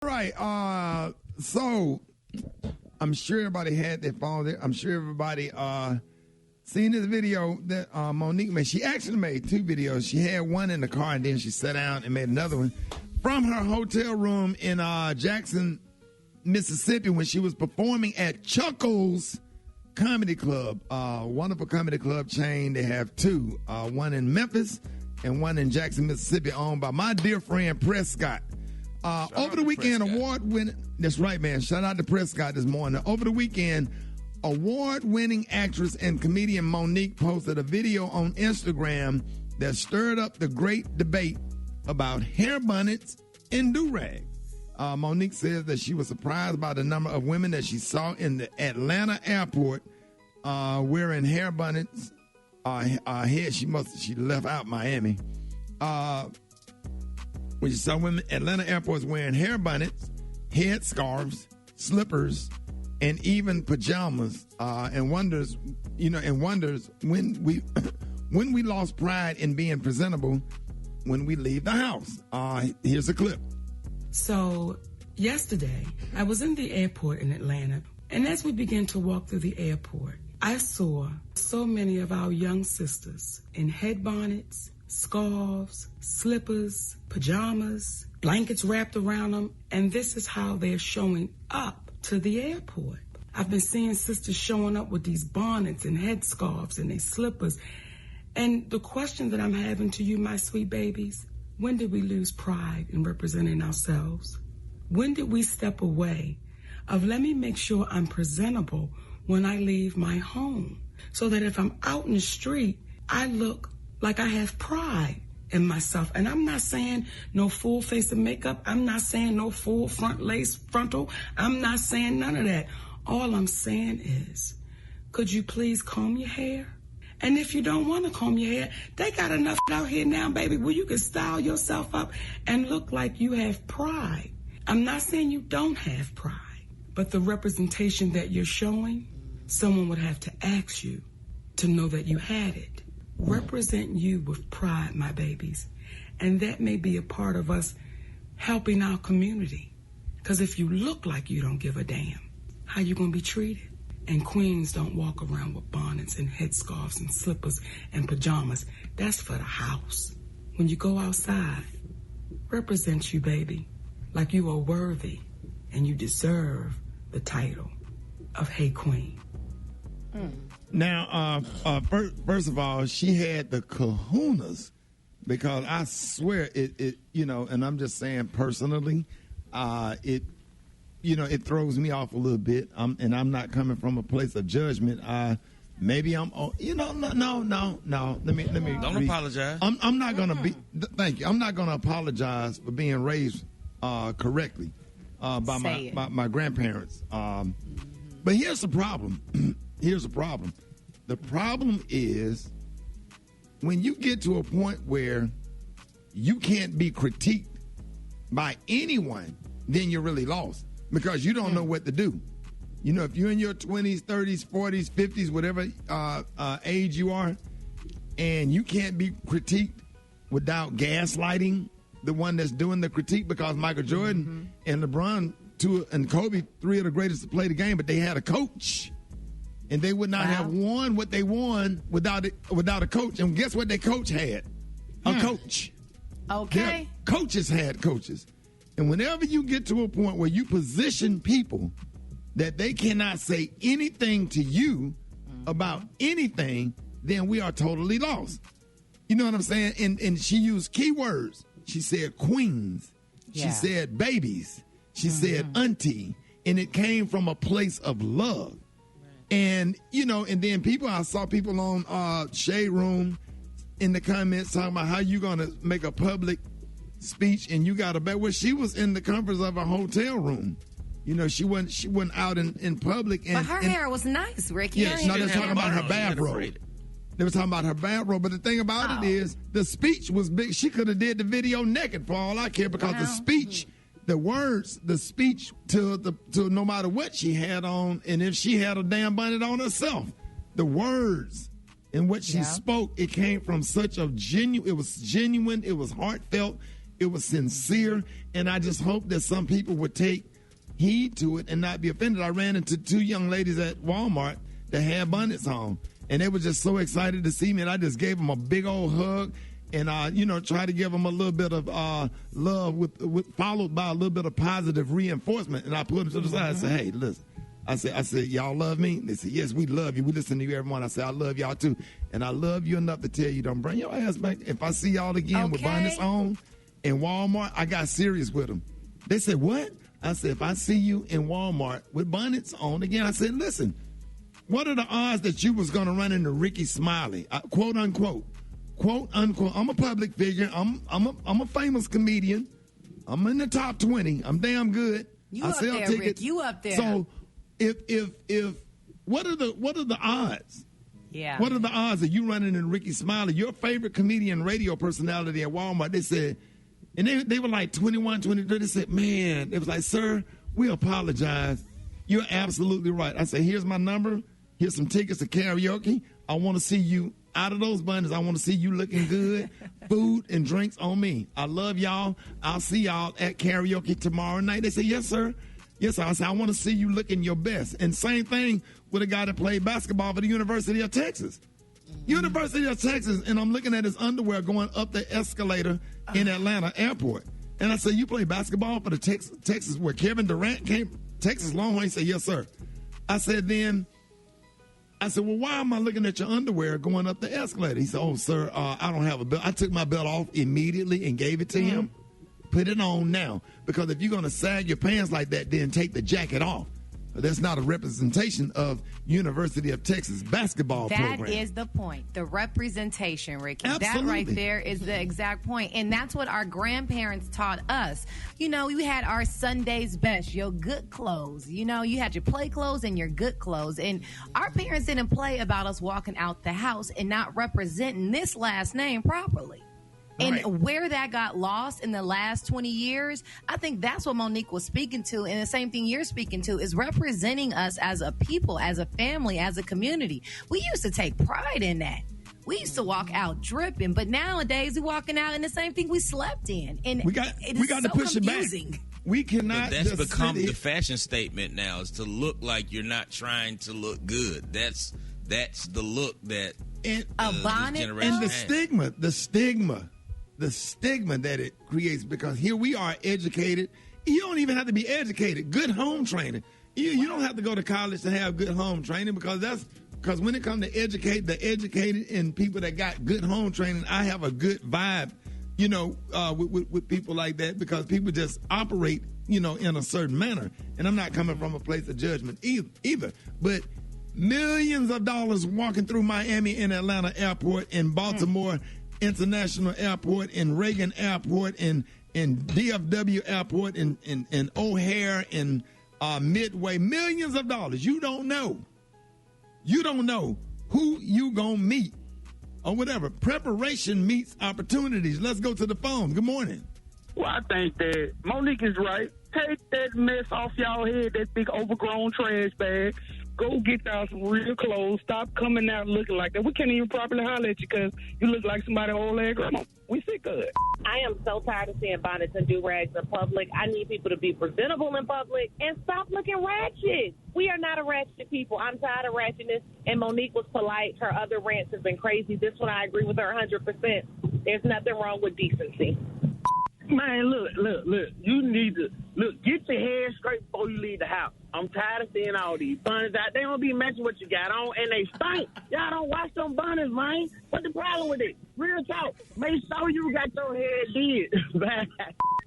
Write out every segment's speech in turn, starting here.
Right. So I'm sure everybody had their phone there. I'm sure everybody seen this video that Monique made. She actually made two videos. She had one in the car, and then she sat down and made another one from her hotel room in Jackson, Mississippi, when she was performing at Chuckles Comedy Club, wonderful comedy club chain. They have two, one in Memphis and one in Jackson, Mississippi, owned by my dear friend Prescott. Over the weekend, award-winning. That's right, man. Shout out to Prescott this morning. Over the weekend, award-winning actress and comedian Monique posted a video on Instagram that stirred up the great debate about hair bonnets and durags. Monique says that she was surprised by the number of women that she saw in the Atlanta airport wearing hair bonnets. She left out Miami. When you saw women at Atlanta airports wearing hair bonnets, head scarves, slippers, and even pajamas, and wonders when we lost pride in being presentable when we leave the house. Here's a clip. So yesterday, I was in the airport in Atlanta, and as we began to walk through the airport, I saw so many of our young sisters in head bonnets, scarves, slippers, pajamas, blankets wrapped around them, and this is how they're showing up to the airport. I've been seeing sisters showing up with these bonnets and headscarves and their slippers. And the question that I'm having to you, my sweet babies, when did we lose pride in representing ourselves? When did we step away of let me make sure I'm presentable when I leave my home, so that if I'm out in the street, I look like I have pride in myself? And I'm not saying no full face of makeup. I'm not saying no full front lace frontal. I'm not saying none of that. All I'm saying is, could you please comb your hair? And if you don't want to comb your hair, they got enough out here now, baby, where you can style yourself up and look like you have pride. I'm not saying you don't have pride, but the representation that you're showing, someone would have to ask you to know that you had it. Represent you with pride, my babies. And that may be a part of us helping our community. Because if you look like you don't give a damn, how you going to be treated? And queens don't walk around with bonnets and headscarves and slippers and pajamas. That's for the house. When you go outside, represent you, baby, like you are worthy and you deserve the title of Hey Queen. Now, first of all, she had the kahunas, because I swear it and I'm just saying personally, it throws me off a little bit. And I'm not coming from a place of judgment. Maybe I'm, no. Let me. Don't apologize. I'm not gonna be. Thank you. I'm not gonna apologize for being raised correctly by my grandparents. But here's the problem. Here's the problem. The problem is when you get to a point where you can't be critiqued by anyone, then you're really lost, because you don't know what to do. You know, if you're in your 20s, 30s, 40s, 50s, whatever age you are, and you can't be critiqued without gaslighting the one that's doing the critique, because Michael Jordan and LeBron, and Kobe, three of the greatest to play the game, but they had a coach. And they would not have won what they won without a coach. And guess what their coach had? A coach. Okay. Their coaches had coaches. And whenever you get to a point where you position people that they cannot say anything to you about anything, then we are totally lost. You know what I'm saying? And she used keywords. She said queens. Yeah. She said babies. She said auntie. And it came from a place of love. And, and then I saw people on Shade Room in the comments talking about how you going to make a public speech and you got to bet. Well, she was in the comforts of a hotel room. She wasn't out in public. But her hair was nice, Ricky. Yeah, they're talking about her bathrobe. They were talking about her bathrobe. But the thing about it is the speech was big. She could have did the video naked for all I care, because the speech... The words, the speech to no matter what she had on, and if she had a damn bonnet on herself, the words and what she spoke, it came from such a it was genuine, it was heartfelt, It was sincere, and I just hope that some people would take heed to it and not be offended. I ran into 2 young ladies at Walmart that had bonnets on, and they were just so excited to see me, and I just gave them a big old hug, and try to give them a little bit of love with followed by a little bit of positive reinforcement. And I put them to the side. I said, "Hey, listen." I said, "Y'all love me?" They said, "Yes, we love you. We listen to you every morning." I said, "I love y'all too, and I love you enough to tell you don't bring your ass back. If I see y'all again with bonnets on in Walmart," I got serious with them. They said, "What?" I said, "If I see you in Walmart with bonnets on again," I said, "Listen, what are the odds that you was going to run into Rickey Smiley, quote unquote? Quote unquote. I'm a public figure. I'm a famous comedian. I'm in the top 20. I'm damn good. You I up sell there, tickets. Rick. You up there. So if what are the odds? Yeah. What are the odds of you running into Rickey Smiley, your favorite comedian radio personality at Walmart?" They said, and they were like 21, 22. They said, "Man," it was like, "Sir, we apologize. You're absolutely right." I said, "Here's my number. Here's some tickets to karaoke. I want to see you out of those bonnets. I want to see you looking good. Food and drinks on me. I love y'all. I'll see y'all at karaoke tomorrow night." They said, "Yes, sir. Yes, sir." I said, "I want to see you looking your best." And same thing with a guy that played basketball for the University of Texas. University of Texas, and I'm looking at his underwear going up the escalator in Atlanta airport. And I said, "You play basketball for the Texas where Kevin Durant came, Texas Longhorn?" He said, "Yes, sir." I said, "Well, why am I looking at your underwear going up the escalator?" He said, "Oh, sir, I don't have a belt." I took my belt off immediately and gave it to him. Put it on now. Because if you're going to sag your pants like that, then take the jacket off. That's not a representation of University of Texas basketball program. That is the point. The representation, Rickey. Absolutely. That right there is the exact point. And that's what our grandparents taught us. You know, we had our Sunday's best, your good clothes. You know, you had your play clothes and your good clothes. And our parents didn't play about us walking out the house and not representing this last name properly. Right. And where that got lost in the last 20 years, I think that's what Monique was speaking to. And the same thing you're speaking to is representing us as a people, as a family, as a community. We used to take pride in that. We used to walk out dripping, but nowadays we're walking out in the same thing we slept in. And we got to push confusing. it back. We cannot. But that's just become the fashion statement now, is to look like you're not trying to look good. That's the look that a bonnet this generation and has. the stigma that it creates, because here we are educated. You don't even have to be educated. Good home training. You don't have to go to college to have good home training, because when it comes to the educated and people that got good home training, I have a good vibe, with people like that, because people just operate, in a certain manner. And I'm not coming from a place of judgment either. But millions of dollars walking through Miami and Atlanta airport, in Baltimore International Airport, in Reagan Airport, in DFW Airport, in O'Hare, in Midway, millions of dollars. You don't know who you gonna meet or whatever. Preparation meets opportunities. Let's go to the phone. Good morning. Well, I think that Monique is right. Take that mess off y'all head, that big overgrown trash bag. Go get y'all some real clothes. Stop coming out looking like that. We can't even properly holler at you because you look like somebody old leg grandma. We sick of it. I am so tired of seeing bonnets and durags in public. I need people to be presentable in public and stop looking ratchet. We are not a ratchet people. I'm tired of ratchetness, and Monique was polite. Her other rants have been crazy. This one, I agree with her 100%. There's nothing wrong with decency. Man, look. You need to, get your hair straight before you leave the house. I'm tired of seeing all these bonnets out. They don't be matching what you got on, and they stink. Y'all don't wash them bonnets, man. What's the problem with it? Real talk. Make sure you got your hair did.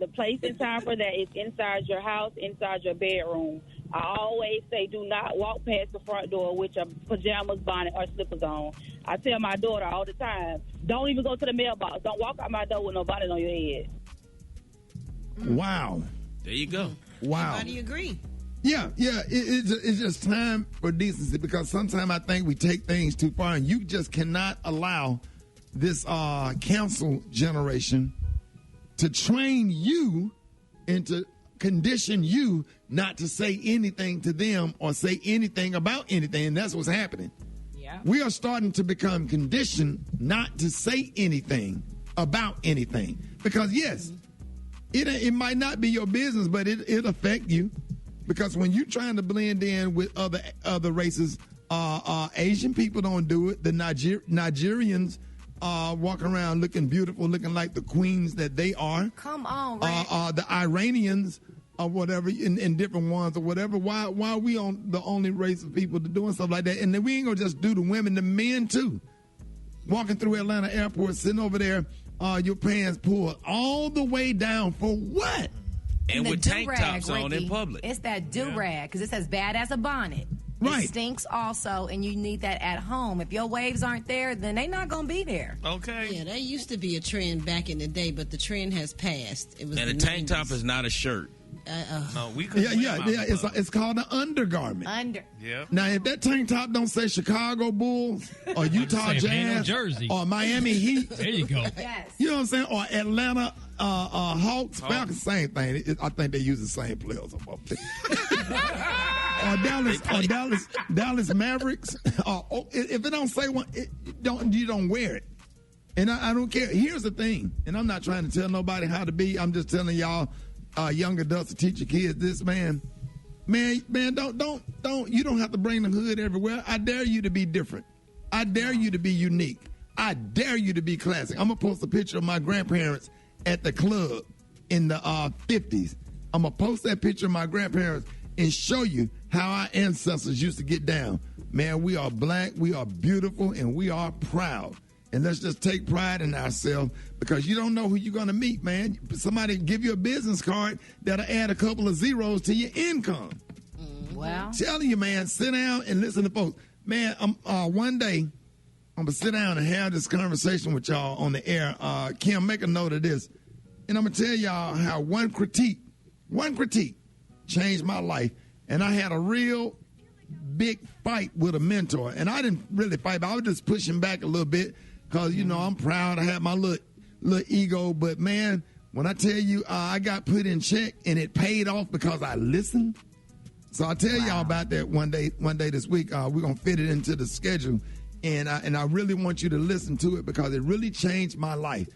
The place in Tampa that is inside your house, inside your bedroom. I always say do not walk past the front door with your pajamas, bonnet, or slippers on. I tell my daughter all the time, don't even go to the mailbox. Don't walk out my door with no bonnet on your head. Wow. There you go. Wow. How do you agree? Yeah. It's just time for decency, because sometimes I think we take things too far, and you just cannot allow this council generation to train you and to condition you not to say anything to them or say anything about anything. And that's what's happening. Yeah. We are starting to become conditioned not to say anything about anything, because yes, It might not be your business, but it affect you, because when you're trying to blend in with other races, Asian people don't do it. The Nigerians walk around looking beautiful, looking like the queens that they are. Come on, Rick. The Iranians or whatever, in different ones or whatever. Why are we on the only race of people doing stuff like that? And then we ain't gonna just do the women, the men too. Walking through Atlanta airport, sitting over there, your pants pulled all the way down for what? And with tank tops on Rickey, in public. It's that do-rag, because it's as bad as a bonnet. Right. It stinks also, and you need that at home. If your waves aren't there, then they're not going to be there. Okay. Yeah, that used to be a trend back in the day, but the trend has passed. It was And a the tank 90s. top is not a shirt. No, we couldn't. Yeah. It's called an undergarment. Yeah. Now, if that tank top don't say Chicago Bulls or Utah Say, ain't no Jazz jersey. or Miami Heat, There you go. Yes. you know what I'm saying? Or Atlanta Hawks, Falcons, same thing. I think they use the same players. Or Dallas Mavericks. If it don't say one, you don't wear it. And I don't care. Here's the thing, and I'm not trying to tell nobody how to be. I'm just telling y'all, young adults, to teach your kids this, man. Man, don't. You don't have to bring the hood everywhere. I dare you to be different. I dare you to be unique. I dare you to be classic. I'm gonna post a picture of my grandparents at the club in the 50s. I'm gonna post that picture of my grandparents and show you how our ancestors used to get down. Man, we are black, we are beautiful, and we are proud. And let's just take pride in ourselves, because you don't know who you're going to meet, man. Somebody give you a business card that'll add a couple of zeros to your income. Well, Telling you, man, sit down and listen to folks. Man, one day, I'm going to sit down and have this conversation with y'all on the air. Kim, make a note of this. And I'm going to tell y'all how one critique changed my life. And I had a real big fight with a mentor. And I didn't really fight, but I was just pushing back a little bit. Because, you know, I'm proud. I have my little ego. But, man, when I tell you I got put in check and it paid off because I listened. So I'll tell y'all about that one day this week. We're going to fit it into the schedule. And I really want you to listen to it, because it really changed my life.